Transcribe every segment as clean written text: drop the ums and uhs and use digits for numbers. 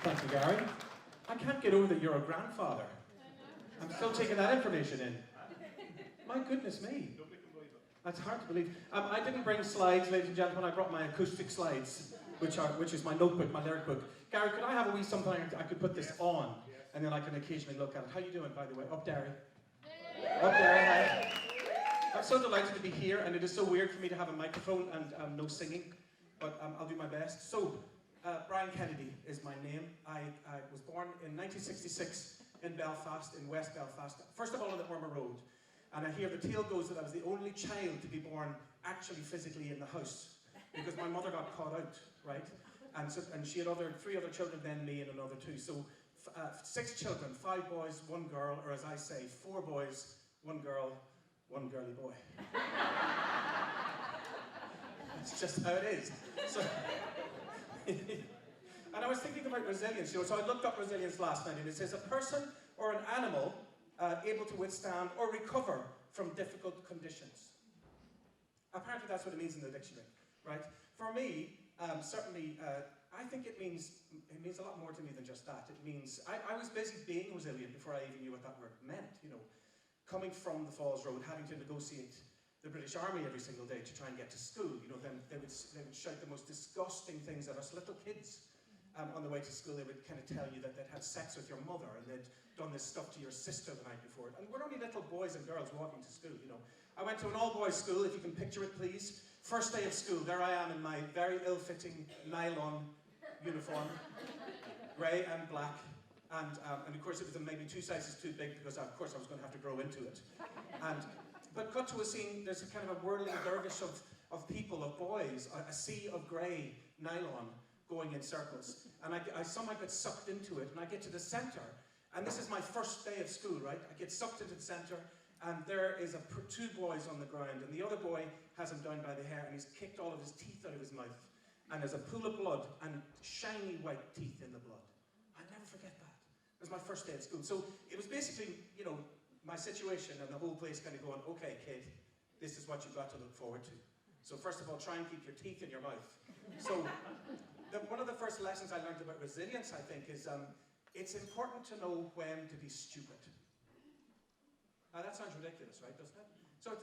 Thank you, Gary. I can't get over that you're a grandfather. I'm still taking that information in. My goodness me. That's hard to believe. I didn't bring slides, ladies and gentlemen. I brought my acoustic slides, which is my notebook, my lyric book. Gary, could I have a wee something I could put this on, and then I can occasionally look at it. How you doing, by the way? Up, Derry. Up, Derry. Hi. I'm so delighted to be here, and it is so weird for me to have a microphone and no singing, but I'll do my best. So, Brian Kennedy is my name. I was born in 1966 in Belfast, in West Belfast. First of all, on the Ormer Road. And I hear the tale goes that I was the only child to be born actually physically in the house, because my mother got caught out, right? And she had three other children, then me and another two. So 6 children, 5 boys, 1 girl, or as I say, 4 boys, 1 girl, 1 girly boy. That's just how it is. So, and I was thinking about resilience, so I looked up resilience last night, and it says a person or an animal able to withstand or recover from difficult conditions. Apparently that's what it means in the dictionary, right? For me, certainly, I think it means a lot more to me than just that. It means, I was busy being resilient before I even knew what that word meant, you know. Coming from the Falls Road, having to negotiate the British Army every single day to try and get to school, you know, then they would shout the most disgusting things at us little kids. On the way to school, they would kind of tell you that they'd had sex with your mother and they'd done this stuff to your sister the night before. And we're only little boys and girls walking to school, you know. I went to an all-boys school, if you can picture it, please. First day of school, there I am in my very ill-fitting nylon uniform, grey and black. And of course, it was maybe 2 sizes too big because, of course, I was going to have to grow into it. But cut to a scene, there's a kind of a whirling dervish of people, of boys, a sea of grey nylon, going in circles, and I somehow get sucked into it, and I get to the center, and this is my first day of school, right? I get sucked into the center, and there is 2 boys on the ground, and the other boy has him down by the hair, and he's kicked all of his teeth out of his mouth, and there's a pool of blood, and shiny white teeth in the blood. I'll never forget that. It was my first day at school, so it was basically, you know, my situation, and the whole place kind of going, okay, kid, this is what you've got to look forward to. So first of all, try and keep your teeth in your mouth. So, one of the first lessons I learned about resilience, I think, is it's important to know when to be stupid. Now that sounds ridiculous, right, doesn't it? So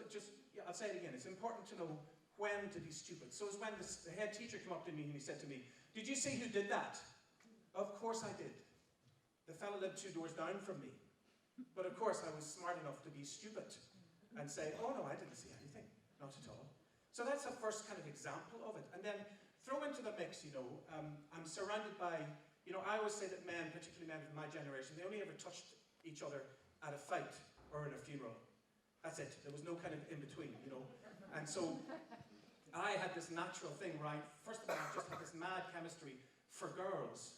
I'll say it again, it's important to know when to be stupid. So it's when the head teacher came up to me and he said to me, did you see who did that? Of course I did. The fellow lived 2 doors down from me. But of course I was smart enough to be stupid and say, oh no, I didn't see anything, not at all. So that's the first kind of example of it. And then throw into the mix, you know, I'm surrounded by, you know, I always say that men, particularly men of my generation, they only ever touched each other at a fight or in a funeral. That's it. There was no kind of in between, you know. And so I had this natural thing, right? First of all, I just had this mad chemistry for girls,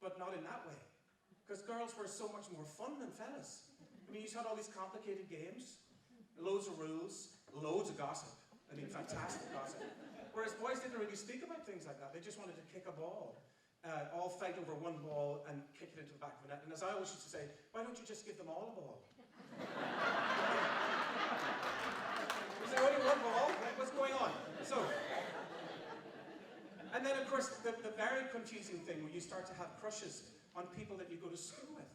but not in that way. Because girls were so much more fun than fellas. I mean, you had all these complicated games, loads of rules, loads of gossip. I mean, fantastic gossip. Whereas boys didn't really speak about things like that. They just wanted to kick a ball, all fight over 1 ball and kick it into the back of the net. And as I always used to say, why don't you just give them all a ball? Was there only 1 ball? What's going on? So, and then of course, the very confusing thing where you start to have crushes on people that you go to school with,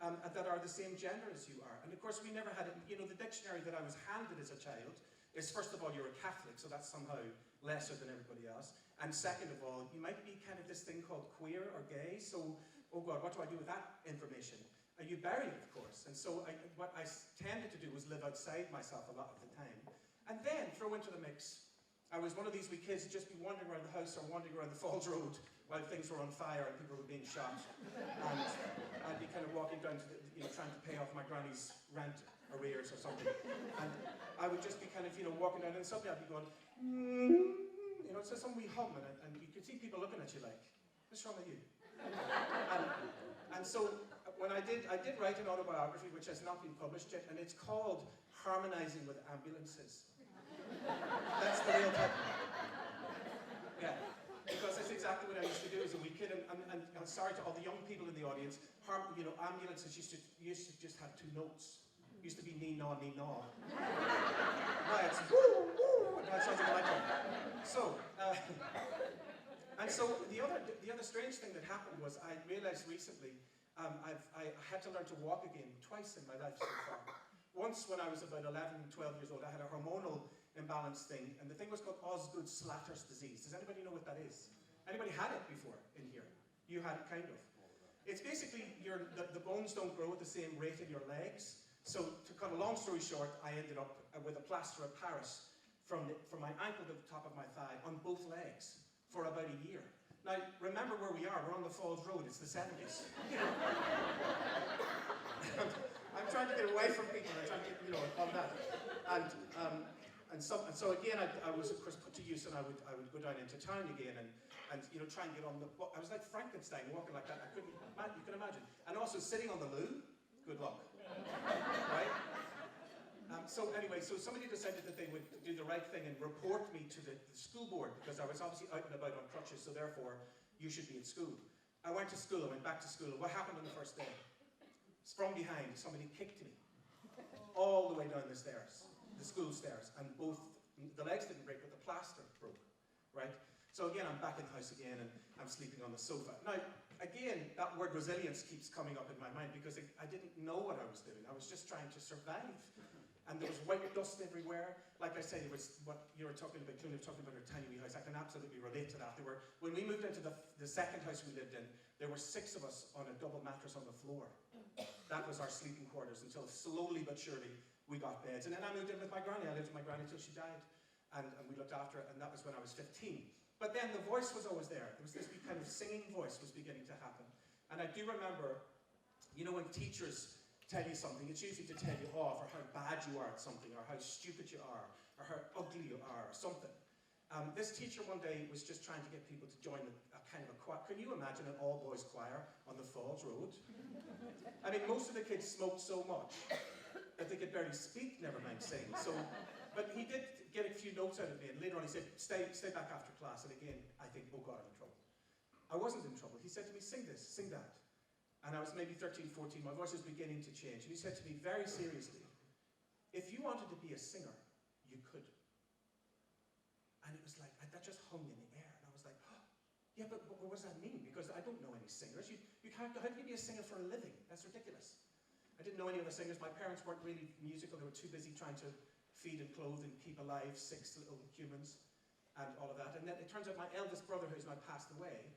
that are the same gender as you are. And of course, we never had it, you know, the dictionary that I was handed as a child is, first of all, you're a Catholic, so that's somehow lesser than everybody else. And second of all, you might be kind of this thing called queer or gay, so, oh God, what do I do with that information? You bury it, of course. And so what I tended to do was live outside myself a lot of the time. And then throw into the mix, I was one of these wee kids who'd just be wandering around the house or wandering around the Falls Road while things were on fire and people were being shot. And I'd be kind of walking down to trying to pay off my granny's rent arrears or something. And I would just be kind of, walking down, and suddenly I'd be going, it's just some wee hum, and you could see people looking at you like, what's wrong with you? And so when I did write an autobiography which has not been published yet, and it's called Harmonizing with Ambulances. That's the real title. Yeah, because that's exactly what I used to do as a wee kid, and I'm sorry to all the young people in the audience, ambulances used to just have 2 notes. Used to be nee-naw, nee-naw. Now it's woo, woo, and that sounds like a nightclub. So, And so the other strange thing that happened was I realized recently I had to learn to walk again twice in my life so far. Once when I was about 11, 12 years old, I had a hormonal imbalance thing, and the thing was called Osgood-Schlatter's disease. Does anybody know what that is? Anybody had it before in here? You had it, kind of. It's basically the bones don't grow at the same rate in your legs. So to cut a long story short, I ended up with a plaster of Paris from my ankle to the top of my thigh on both legs for about a year. Now, remember where we are. We're on the Falls Road. It's the 70s. I'm trying to get away from people. I'm trying to get, all that. And so again, I was of course put to use, and I would go down into town again and try and get on the. I was like Frankenstein walking like that. I couldn't. You can imagine. And also sitting on the loo. Good luck. Right. So anyway, so somebody decided that they would do the right thing and report me to the school board, because I was obviously out and about on crutches, so therefore you should be at school. I went to school, I went back to school. What happened on the first day? From behind, somebody kicked me all the way down the stairs, the school stairs, and both, the legs didn't break, but the plaster broke, right? So again, I'm back in the house again, and I'm sleeping on the sofa. Now, again, that word resilience keeps coming up in my mind, because I didn't know what I was doing. I was just trying to survive. And there was white dust everywhere. Like I say, it was what you were talking about, Cluny, talking about her tiny wee house. I can absolutely relate to that. When we moved into the second house we lived in, there were 6 of us on a double mattress on the floor. That was our sleeping quarters until slowly but surely we got beds. And then I moved in with my granny. I lived with my granny until she died. And we looked after her, and that was when I was 15. But then the voice was always there. There was this kind of singing voice was beginning to happen. And I do remember, when teachers tell you something, it's usually to tell you off, or how bad you are at something, or how stupid you are, or how ugly you are, or something. This teacher one day was just trying to get people to join a kind of a choir. Can you imagine an all-boys choir on the Falls Road? I mean, most of the kids smoked so much that they could barely speak, never mind sing. But he did get a few notes out of me, and later on he said, stay back after class. And again, I think, oh God, I'm in trouble. I wasn't in trouble. He said to me, sing this, sing that. And I was maybe 13, 14, my voice was beginning to change. And he said to me very seriously, if you wanted to be a singer, you could. And it was like, that just hung in the air. And I was like, oh, yeah, but what does that mean? Because I don't know any singers. How can you be a singer for a living? That's ridiculous. I didn't know any other singers. My parents weren't really musical. They were too busy trying to feed and clothe and keep alive 6 little humans and all of that. And then it turns out my eldest brother, who's now passed away,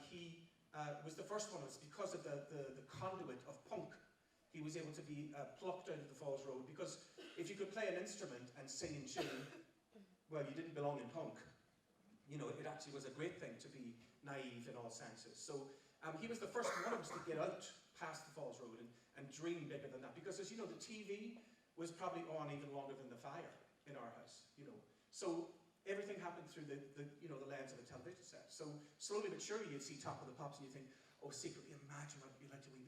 he was the first one. It was because of the conduit of punk. He was able to be plucked out of the Falls Road, because if you could play an instrument and sing and tune, well, you didn't belong in punk. It actually was a great thing to be naive in all senses. So he was the first one of us to get out past the Falls Road and dream bigger than that. Because as you know, the TV was probably on even longer than the fire in our house. So everything happened through the lens of a television set. So slowly but surely you'd see Top of the Pops and you think, oh, secretly imagine what it'd be like to be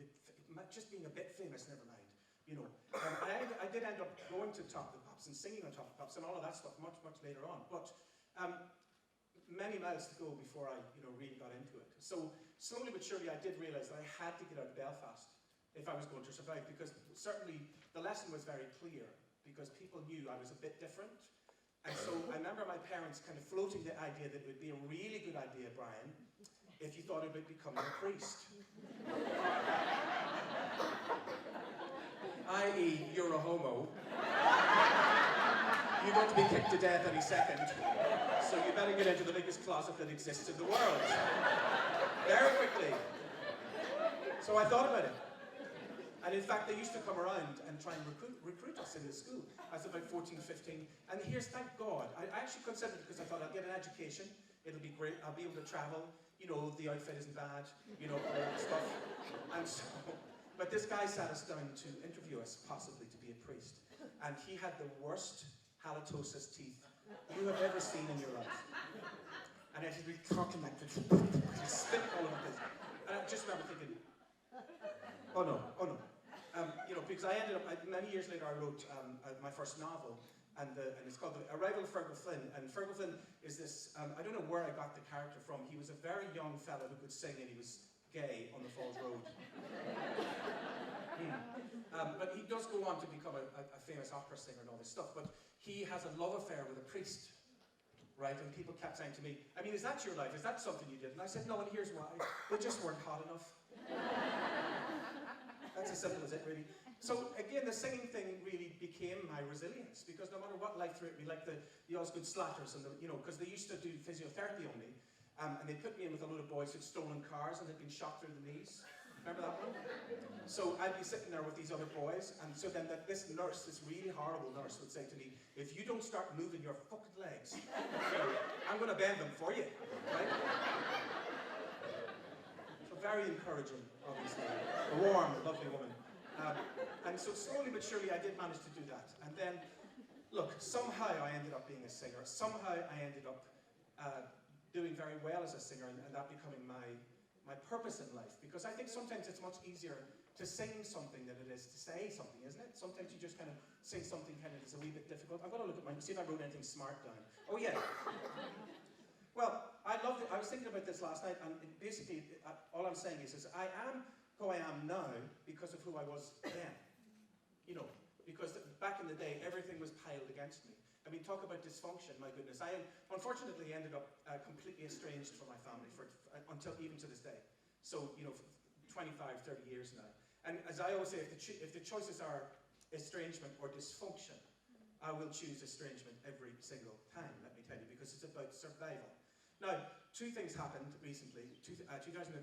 just being a bit famous, never mind. I did end up going to Top of the Pops and singing on Top of the Pops and all of that stuff much, much later on. But many miles to go before I really got into it. So slowly but surely I did realize that I had to get out of Belfast if I was going to survive, because certainly the lesson was very clear, because people knew I was a bit different. And so I remember my parents kind of floating the idea that it would be a really good idea, Brian, if you thought about becoming a priest. I.e., you're a homo. You're going to be kicked to death any second. So you better get into the biggest closet that exists in the world. Very quickly. So I thought about it. And in fact, they used to come around and try and recruit us in the school. I was about 14, 15. And here's, thank God, I actually considered it, because I thought I'll get an education. It'll be great. I'll be able to travel. The outfit isn't bad. All that stuff. And so, but this guy sat us down to interview us, possibly to be a priest. And he had the worst halitosis teeth you have ever seen in your life. And he'd be talking like this. He'd spit all over this. And I just remember thinking, oh no. Because I ended up, many years later I wrote my first novel, and it's called The Arrival of Fergal Flynn. And Fergal Flynn is this, I don't know where I got the character from. He was a very young fella who could sing, and he was gay on the Falls Road. But he does go on to become a famous opera singer and all this stuff. But he has a love affair with a priest, right? And people kept saying to me, I mean, is that your life? Is that something you did? And I said, no, and here's why. They just weren't hot enough. That's as simple as it, really. So again, the singing thing really became my resilience, because no matter what life threw at me, like the Osgood Slatters, and because they used to do physiotherapy on me, and they put me in with a load of boys who'd stolen cars and had been shot through the knees. Remember that one? So I'd be sitting there with these other boys, and so then this nurse, this really horrible nurse, would say to me, if you don't start moving your fucking legs, I'm going to bend them for you, right? So very encouraging, obviously. A warm, lovely woman. And so slowly but surely I did manage to do that. And then, look, somehow I ended up being a singer. Somehow I ended up doing very well as a singer, and that becoming my purpose in life. Because I think sometimes it's much easier to sing something than it is to say something, isn't it? Sometimes you just kind of sing something kind of is a wee bit difficult. I'm going to look at mine, see if I wrote anything smart down. Oh yeah. Well, I loved it. I was thinking about this last night, and basically all I'm saying is I am who I am now because of who I was then. Because back in the day, everything was piled against me. I mean, talk about dysfunction, my goodness. I unfortunately ended up completely estranged from my family until even to this day. So, 25, 30 years now. And as I always say, if the choices are estrangement or dysfunction, I will choose estrangement every single time, let me tell you, because it's about survival. Now, two things happened recently. 2016,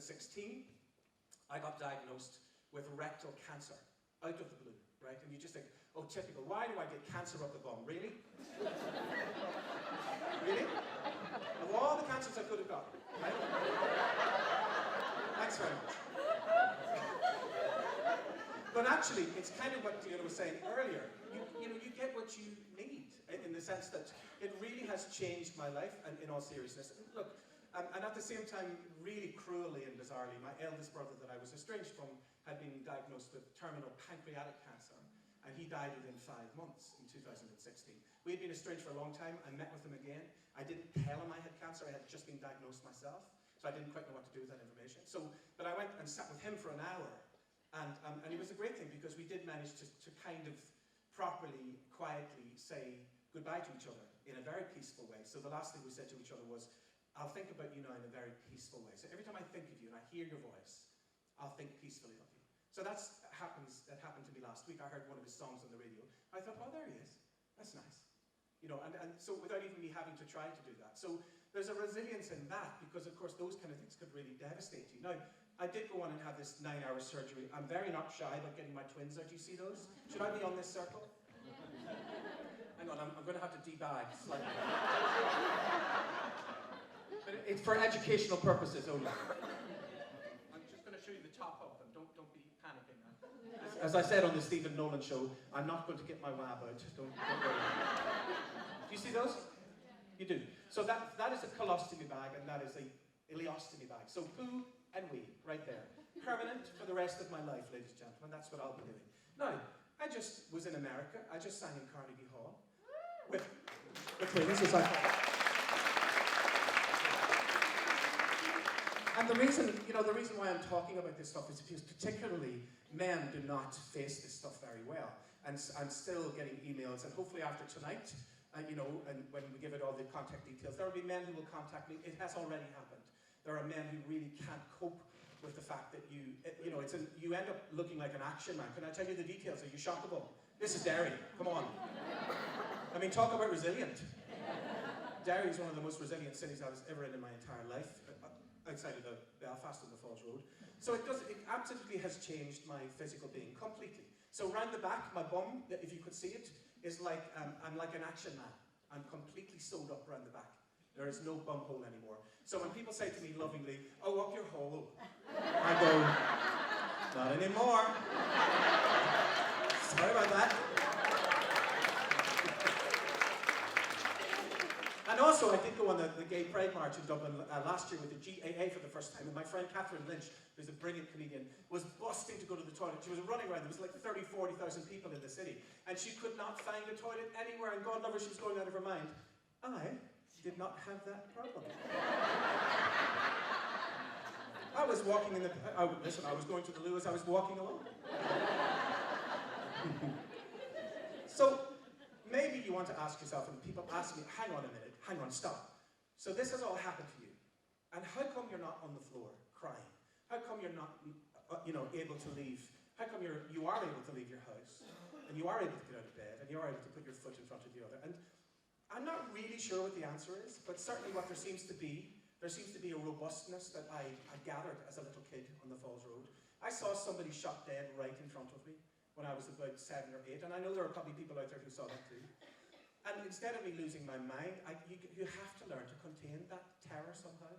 I got diagnosed with rectal cancer, out of the blue, right? And you just think, oh, typical, why do I get cancer up the bum? Really? Really? Of all the cancers I could have got, right? Thanks very much. But actually, it's kind of what Diana was saying earlier. You get what you need, in the sense that it really has changed my life, and in all seriousness. Look, and at the same time, really cruelly and bizarrely, my eldest brother that I was estranged from had been diagnosed with terminal pancreatic cancer, and he died within 5 months in 2016. We had been estranged for a long time. I met with him again. I didn't tell him I had cancer. I had just been diagnosed myself, so I didn't quite know what to do with that information. But I went and sat with him for an hour, and it was a great thing, because we did manage to kind of properly, quietly say goodbye to each other in a very peaceful way. So the last thing we said to each other was, I'll think about you now in a very peaceful way. So every time I think of you and I hear your voice, I'll think peacefully of you. So that happened to me last week. I heard one of his songs on the radio. I thought, oh, there he is. That's nice. And so without even me having to try to do that. So there's a resilience in that, because of course those kind of things could really devastate you. Now, I did go on and have this 9-hour surgery. I'm very not shy about getting my twins out. Do you see those? Should I be on this circle? Hang on, I'm going to have to debag slightly. But it's for educational purposes only. I'm just going to show you the top of them. Don't be panicking now. As I said on the Stephen Nolan show, I'm not going to get my wab out. Don't worry. Do you see those? You do. So that is a colostomy bag, and that is a ileostomy bag. So poo and wee, right there. Permanent for the rest of my life, ladies and gentlemen. That's what I'll be doing. Now, I just was in America. I just sang in Carnegie Hall. With twins, as I call it. And the reason why I'm talking about this stuff is because particularly men do not face this stuff very well. And I'm still getting emails, and hopefully after tonight, and when we give it all the contact details, there will be men who will contact me. It has already happened. There are men who really can't cope with the fact that you end up looking like an action man. Can I tell you the details? Are you shockable? This is Derry. Come on. I mean, talk about resilient. Derry is one of the most resilient cities I was ever in my entire life, outside of the Belfast and the Falls Road. So it absolutely has changed my physical being completely. So round the back, my bum, if you could see it, is like, I'm like an action man. I'm completely sewed up round the back. There is no bum hole anymore. So when people say to me lovingly, oh, up your hole, I go, not anymore. Sorry about that. And also, I did go on the Gay Pride March in Dublin last year with the GAA for the first time, and my friend Catherine Lynch, who's a brilliant comedian, was busting to go to the toilet. She was running around. There was like 30,000, 40,000 people in the city, and she could not find a toilet anywhere, and God love her, she was going out of her mind. I did not have that problem. I was walking in I was going to the loo as I was walking along. So, maybe you want to ask yourself, and people ask me, hang on a minute, hang on, stop. So this has all happened to you. And how come you're not on the floor crying? How come you're not, able to leave? How come you are able to leave your house, and you are able to get out of bed, and you are able to put your foot in front of the other? And I'm not really sure what the answer is, but certainly what there seems to be a robustness that I gathered as a little kid on the Falls Road. I saw somebody shot dead right in front of me when I was about 7 or 8, and I know there are probably people out there who saw that too. And instead of me losing my mind, you have to learn to contain that terror somehow,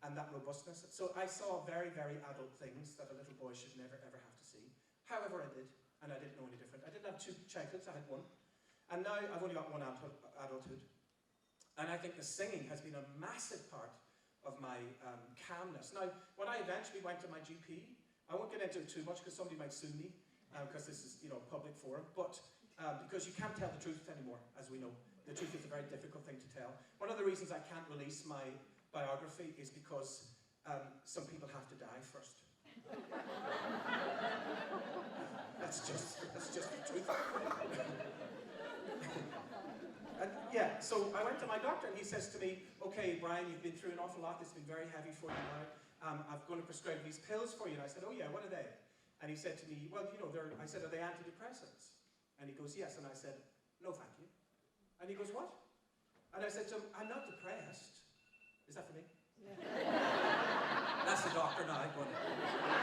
and that robustness. So I saw very, very adult things that a little boy should never, ever have to see. However, I did, and I didn't know any different. I didn't have 2 childhoods, I had 1. And now I've only got 1 adulthood. And I think the singing has been a massive part of my calmness. Now, when I eventually went to my GP, I won't get into it too much because somebody might sue me, because this is, public forum, but because you can't tell the truth anymore, as we know. The truth is a very difficult thing to tell. One of the reasons I can't release my biography is because some people have to die first. That's just the truth. And yeah, so I went to my doctor and he says to me, okay, Brian, you've been through an awful lot. It's been very heavy for you now. I'm going to prescribe these pills for you. And I said, oh yeah, what are they? And he said to me, well, I said, are they antidepressants? And he goes, yes. And I said, no, thank you. And he goes, what? And I said to him, I'm not depressed. Is that for me? Yeah. That's the doctor now.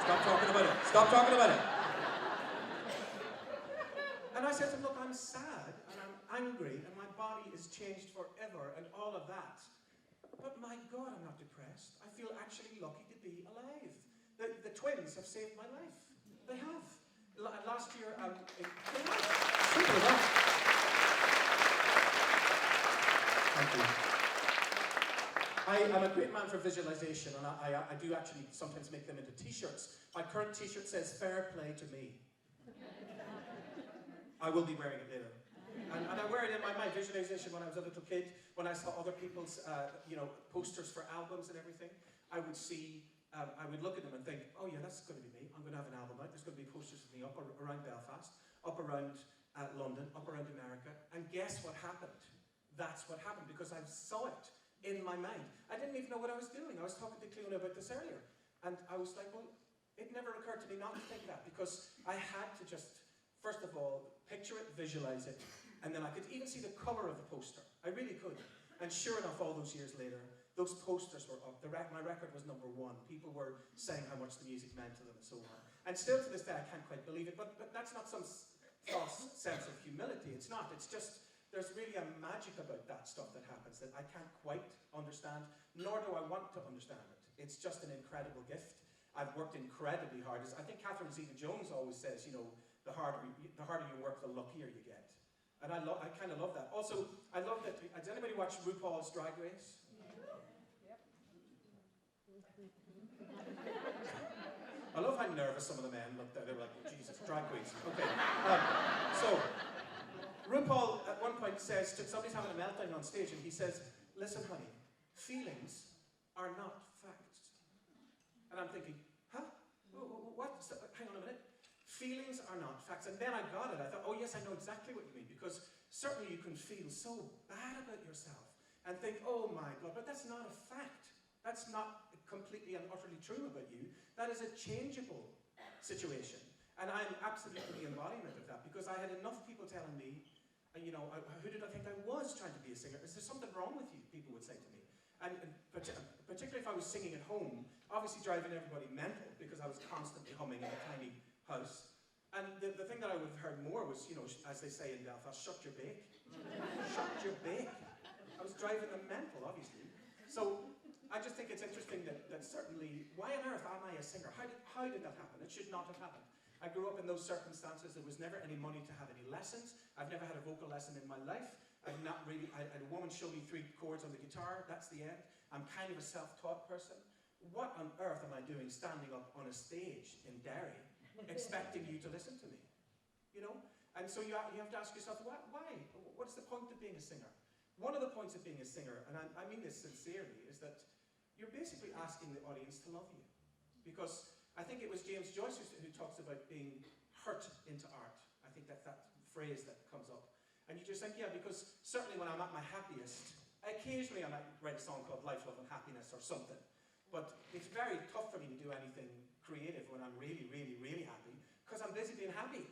Stop talking about it. Stop talking about it. And I said to him, look, I'm sad and I'm angry and my body is changed forever and all of that. But my God, I'm not depressed. I feel actually lucky to be alive. The twins have saved my life. They have. Last year, they have. Simple enough. Thank you. I'm a great man for visualization, and I do actually sometimes make them into t-shirts. My current t-shirt says, fair play to me. I will be wearing it later. And I wear it in my mind. Visualization when I was a little kid, when I saw other people's posters for albums and everything, I would look at them and think, oh yeah, that's going to be me. I'm going to have an album out. There's going to be posters of me up around Belfast, up around London, up around America. And guess what happened? That's what happened, because I saw it in my mind. I didn't even know what I was doing. I was talking to Cleona about this earlier. And I was like, well, it never occurred to me not to think that, because I had to just, first of all, picture it, visualize it, and then I could even see the colour of the poster. I really could. And sure enough, all those years later, those posters were up. My record was #1. People were saying how much the music meant to them and so on. And still to this day, I can't quite believe it, but that's not some false sense of humility. It's not. It's just, there's really a magic about that stuff that happens that I can't quite understand, nor do I want to understand it. It's just an incredible gift. I've worked incredibly hard. I think Catherine Zeta-Jones always says, the harder you work, the luckier you get. And I kind of love that. Also, I love that. Has anybody watched RuPaul's Drag Race? I love how nervous some of the men looked at. They were like, oh, Jesus, drag queens. Okay. So, RuPaul at one point says, somebody's having a meltdown on stage, and he says, listen, honey, feelings are not facts. And I'm thinking, huh? What? Hang on a minute. Feelings are not facts. And then I got it. I thought, oh yes, I know exactly what you mean, because certainly you can feel so bad about yourself and think, oh my God, but that's not a fact. That's not completely and utterly true about you. That is a changeable situation. And I'm absolutely the embodiment of that, because I had enough people telling me, who did I think I was trying to be a singer? Is there something wrong with you? People would say to me. And particularly if I was singing at home, obviously driving everybody mental, because I was constantly humming in a tiny house. And the thing that I would have heard more was, as they say in Belfast, shut your bake. Shut your bake. I was driving them mental, obviously. So I just think it's interesting that certainly, why on earth am I a singer? How did that happen? It should not have happened. I grew up in those circumstances. There was never any money to have any lessons. I've never had a vocal lesson in my life. I had a woman show me 3 chords on the guitar. That's the end. I'm kind of a self-taught person. What on earth am I doing standing up on a stage in Derry expecting you to listen to me? And so you have to ask yourself, why? What's the point of being a singer? One of the points of being a singer, and I mean this sincerely, is that you're basically asking the audience to love you. Because I think it was James Joyce who talks about being hurt into art. I think that's that phrase that comes up. And you just think, yeah, because certainly when I'm at my happiest, Occasionally I might write a song called Life, Love and Happiness or something. But it's very tough for me to do anything creative when I'm really, really, really happy, because I'm busy being happy.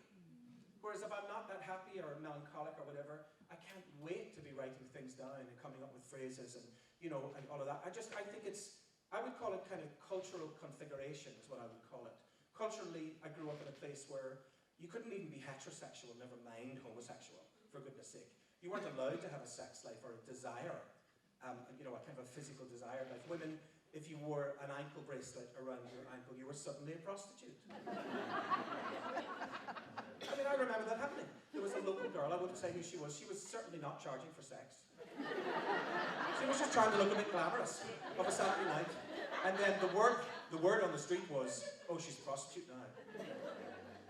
Whereas if I'm not that happy or melancholic or whatever, I can't wait to be writing things down and coming up with phrases and, you know, and all of that. I think it's, I would call it kind of cultural configuration is what I would call it. Culturally, I grew up in a place where you couldn't even be heterosexual, never mind homosexual, for goodness sake. You weren't allowed to have a sex life or a desire, you know, a kind of a physical desire. Like women, if you wore an ankle bracelet around your ankle, you were suddenly a prostitute. I mean, I remember that happening. There was a local girl, I wouldn't say who she was certainly not charging for sex. She was just trying to look a bit glamorous of a Saturday night. And then the word on the street was, oh, she's a prostitute now.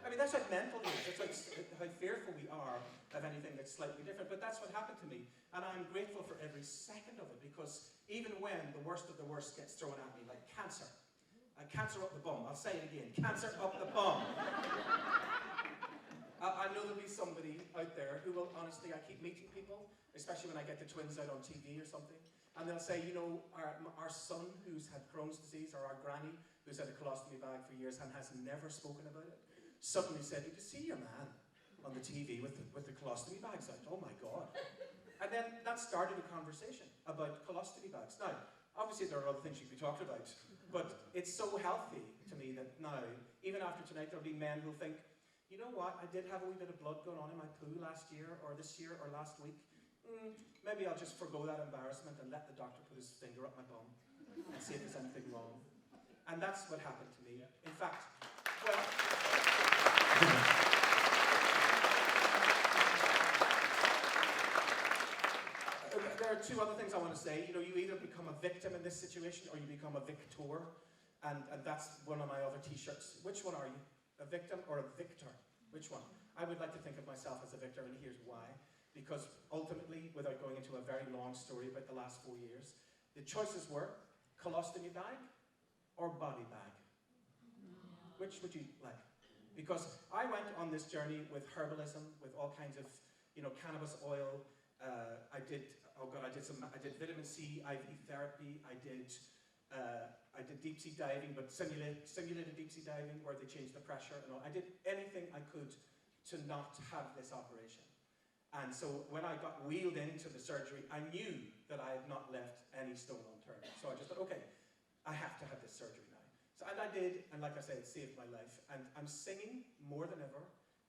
I mean, that's like mental age. It's like how fearful we are of anything that's slightly different. But that's what happened to me. And I'm grateful for every second of it, because even when the worst of the worst gets thrown at me, like cancer. Cancer up the bum. I'll say it again. Cancer up the bum. I know there'll be somebody out there who will, honestly, I keep meeting people, especially when I get the twins out on TV or something, and they'll say, you know, our son who's had Crohn's disease, or our granny who's had a colostomy bag for years and has never spoken about it, suddenly said, you can see your man on the TV with the colostomy bags out. Oh my God. And then that started a conversation about colostomy bags. Now, obviously there are other things you could be talking about, but it's so healthy to me that now, even after tonight, there'll be men who'll think, you know what, I did have a wee bit of blood going on in my poo last year, or this year, or last week. Maybe I'll just forgo that embarrassment and let the doctor put his finger up my bum and see if there's anything wrong. And that's what happened to me. In fact, well, there are two other things I want to say. You know, you either become a victim in this situation or you become a victor. And that's one of my other t-shirts. Which one are you? A victim or a victor? Which one? I would like to think of myself as a victor, and here's why. Because ultimately, without going into a very long story about the last 4 years, the choices were colostomy bag or body bag. Which would you like? Because I went on this journey with herbalism, with all kinds of, you know, cannabis oil. I did vitamin C IV therapy. I did deep sea diving, but simulated deep sea diving, where they changed the pressure and all. I did anything I could to not have this operation. And so when I got wheeled into the surgery, I knew that I had not left any stone unturned. So I just thought, okay, I have to have this surgery now. So, and I did, and like I said, it saved my life. And I'm singing more than ever.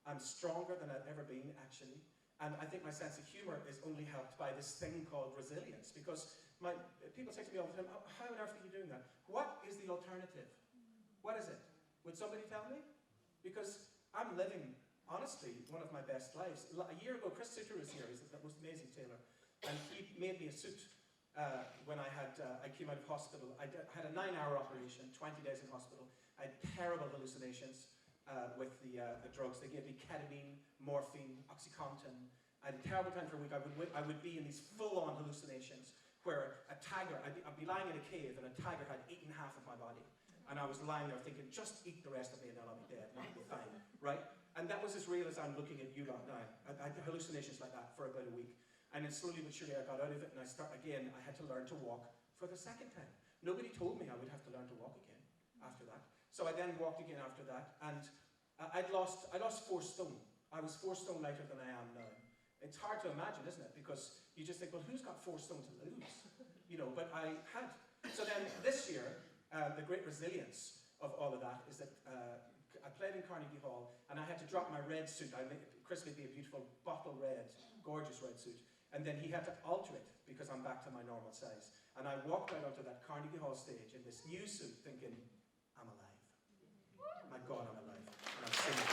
I'm stronger than I've ever been, actually. And I think my sense of humor is only helped by this thing called resilience, because people say to me all the time, oh, how on earth are you doing that? What is the alternative? What is it? Would somebody tell me? Because I'm living, honestly, one of my best lives. A year ago, Chris Suter was here. He's the most amazing tailor. And he made me a suit when I came out of hospital. I had a 9-hour operation, 20 days in hospital. I had terrible hallucinations with the drugs. They gave me ketamine, morphine, OxyContin. I had a terrible time for a week. I would be in these full-on hallucinations where a tiger, I'd be lying in a cave and a tiger had eaten half of my body. And I was lying there thinking, just eat the rest of me and then I'll be dead and I'll be fine, right? And that was as real as I'm looking at you lot now. I had hallucinations like that for about a week. And then slowly but surely I got out of it, and I had to learn to walk for the second time. Nobody told me I would have to learn to walk again after that. So I then walked again after that, and I lost 4 stone. I was 4 stone lighter than I am now. It's hard to imagine, isn't it? Because you just think, well, who's got 4 stone to lose? You know, but I had. So then this year, the great resilience of all of that is that I played in Carnegie Hall, and I had to drop my red suit. Chris made me a beautiful bottle red, gorgeous red suit. And then he had to alter it because I'm back to my normal size. And I walked out onto that Carnegie Hall stage in this new suit thinking, I'm alive. My God, I'm alive. And I'm singing.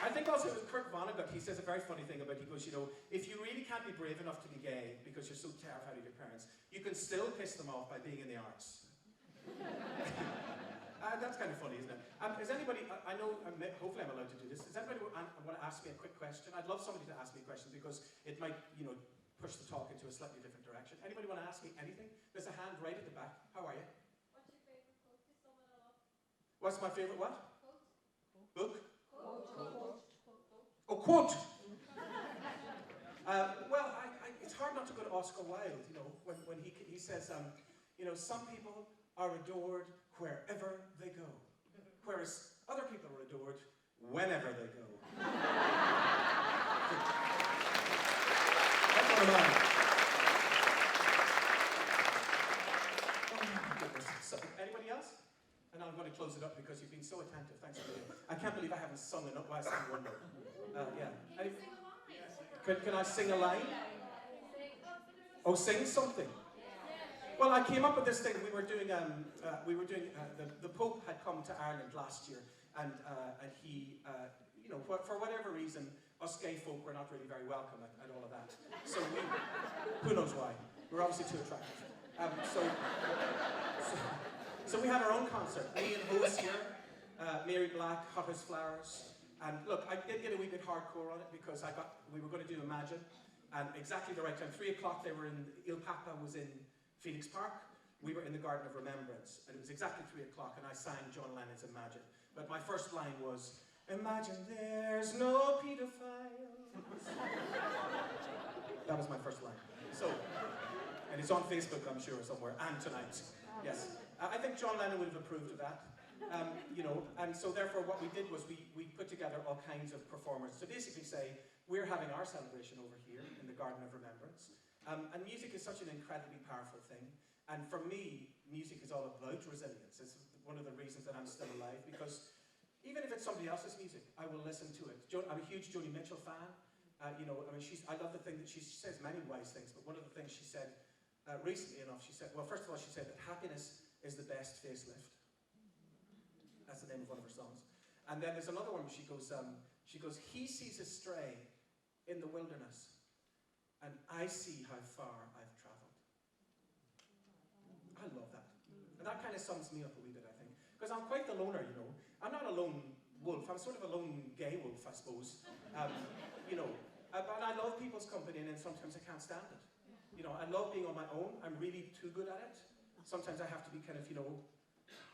I think also with Kurt Vonnegut, he says a very funny thing about, he goes, you know, if you really can't be brave enough to be gay because you're so terrified of your parents, you can still piss them off by being in the arts. That's kind of funny, isn't it? Is anybody, I know, hopefully I'm allowed to do this, does anybody want to ask me a quick question? I'd love somebody to ask me a question because it might, you know, push the talk into a slightly different direction. Anybody want to ask me anything? There's a hand right at the back. How are you? What's your favourite quote to sum it all up? What's my favourite what? Quote. Book? Quote. Well, it's hard not to go to Oscar Wilde, you know, when he says, you know, some people are adored wherever they go, whereas other people are adored whenever they go. That's one of mine. Oh my goodness. So, anybody else? And I'm going to close it up because you've been so attentive. Thanks for doing it. I can't believe I haven't sung enough. Well, I sang one note. Yeah. Can I sing a line? Oh, sing something. Well, I came up with this thing. We were doing the Pope had come to Ireland last year, and he, you know, for whatever reason, us gay folk were not really very welcome at all of that. So who knows why? We're obviously too attractive. So we had our own concert. Me and Hose here, Mary Black, Hot as Flowers. And look, I did get a wee bit hardcore on it because we were going to do Imagine, and exactly the right time. 3 o'clock, they were in, Il Papa was in Phoenix Park. We were in the Garden of Remembrance, and it was exactly 3 o'clock, and I sang John Lennon's Imagine. But my first line was, imagine there's no pedophiles. That was my first line. So, and it's on Facebook, I'm sure, somewhere, and tonight. Yes. I think John Lennon would have approved of that. You know, and so therefore what we did was we put together all kinds of performers to basically say, we're having our celebration over here in the Garden of Remembrance. And music is such an incredibly powerful thing. And for me, music is all about resilience. It's one of the reasons that I'm still alive, because even if it's somebody else's music, I will listen to it. I'm a huge Joni Mitchell fan. You know, I mean, I love the thing that she says many wise things, but one of the things she said recently enough, she said, well, first of all, she said that happiness is the best facelift. That's the name of one of her songs. And then there's another one where she goes, he sees a stray in the wilderness, and I see how far I've traveled. I love that. And that kind of sums me up a wee bit, I think. Because I'm quite the loner, you know. I'm not a lone wolf. I'm sort of a lone gay wolf, I suppose. You know, but I love people's company, and then sometimes I can't stand it. You know, I love being on my own. I'm really too good at it. Sometimes I have to be kind of, you know,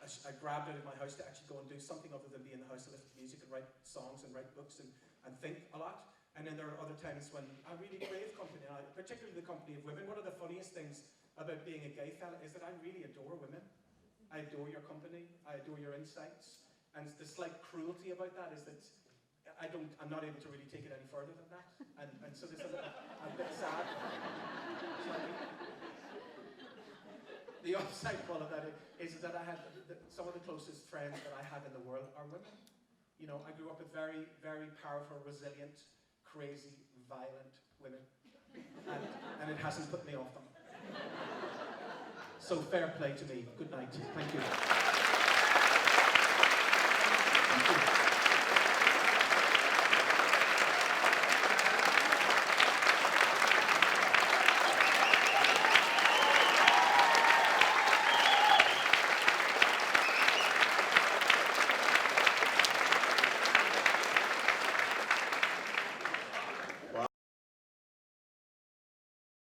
I grabbed out of my house to actually go and do something other than be in the house and listen to music and write songs and write books and think a lot. And then there are other times when I really crave company, and particularly the company of women. One of the funniest things about being a gay fella is that I really adore women. I adore your company. I adore your insights. And the slight cruelty about that is that I'm not able to really take it any further than that. And so there's a bit sad. The upside of all of that is that I had some of the closest friends that I have in the world are women. You know, I grew up with very, very powerful, resilient, crazy, violent women. And it hasn't put me off them. So fair play to me. Good night. Thank you.